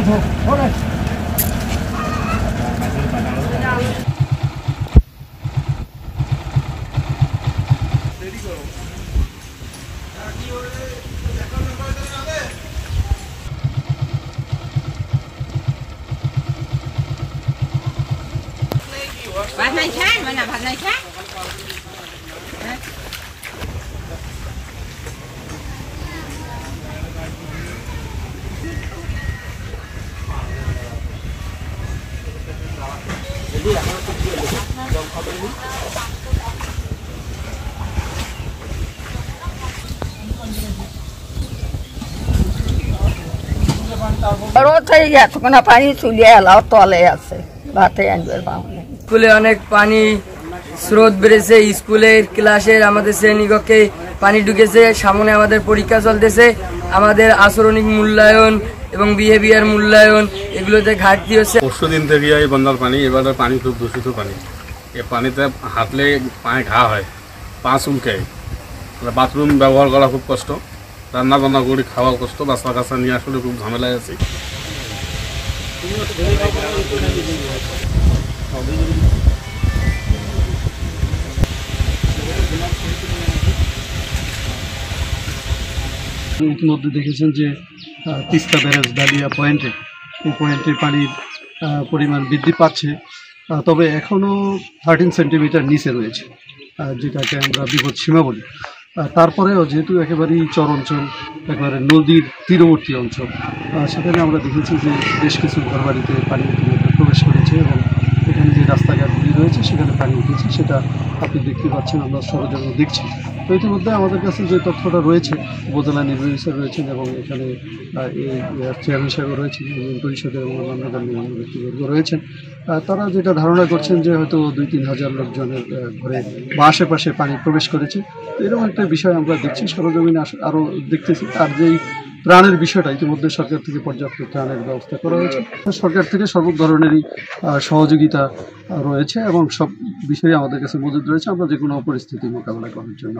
Bạn này khác, bạn nào bạn này khác. পানি চুলিয়ে allow তলে আছে ভাতে আনবে স্কুলে অনেক পানি স্রোত বেড়েছে, স্কুলের ক্লাসের আমাদের শ্রেণীকক্ষে পানি ঢুকেছে, সামনে আমাদের পরীক্ষা চলতেছে, আমাদের আচরণিক মূল্যায়ন এবং বিহেভিয়ার মূল্যায়ন এগুলোতে ঘাটতি হচ্ছে। পরশু দিন থেকে এই বন্যার পানি, এবারে পানি খুব দূষিত পানি। এই পানিতে হাঁটলে পায়ে ঘা হয়, পা চুলকায়, বাথরুম ব্যবহার করা খুব কষ্ট, রান্না বান্না করে খাওয়া কষ্ট, বাচ্চা কাচ্চা নিয়ে আসলে খুব ঝামেলায় আছি। ইতিমধ্যে দেখেছেন যে তিস্তা ব্যারেজ ডালিয়া পয়েন্টে এই পয়েন্টের পানির পরিমাণ বৃদ্ধি পাচ্ছে, তবে এখনও 13 সেন্টিমিটার নিচে রয়েছে, যেটাকে আমরা বিপদ সীমা বলি। তারপরেও যেহেতু একেবারেই চর অঞ্চল, একেবারে নদীর তীরবর্তী অঞ্চল, সেখানে আমরা দেখেছি যে বেশ কিছু ঘরবাড়িতে পানি প্রবেশ করেছে এবং এখানে যে রাস্তাঘাটগুলি রয়েছে সেখানে পানি উঠেছে, সেটা আপনি দেখতে পাচ্ছেন, আমরা সরজমিনে দেখছি। তো ইতিমধ্যে আমাদের কাছে যে তথ্যটা রয়েছে, উপজেলা নির্বাহী স্যার রয়েছেন এবং এখানে এই চেয়ারম্যান সাহেব রয়েছেন, ইউনিয়ন পরিষদের এবং অন্যান্য গণ্যমান্য ব্যক্তিবর্গ রয়েছেন, তারা যেটা ধারণা করছেন যে হয়তো 2-3 হাজার লোকজনের ঘরে বা আশেপাশে পানি প্রবেশ করেছে। এরকম একটা বিষয় আমরা দেখছি, সরজমিনে আরও দেখতেছি। আর যেই ত্রাণের বিষয়টা, ইতিমধ্যে সরকার থেকে পর্যাপ্ত ত্রাণের ব্যবস্থা করা হয়েছে, সরকার থেকে সর্ব ধরনেরই সহযোগিতা রয়েছে এবং সব বিষয়ে আমাদের কাছে মজুদ রয়েছে। আমরা যে কোনো পরিস্থিতি মোকাবেলা করার জন্য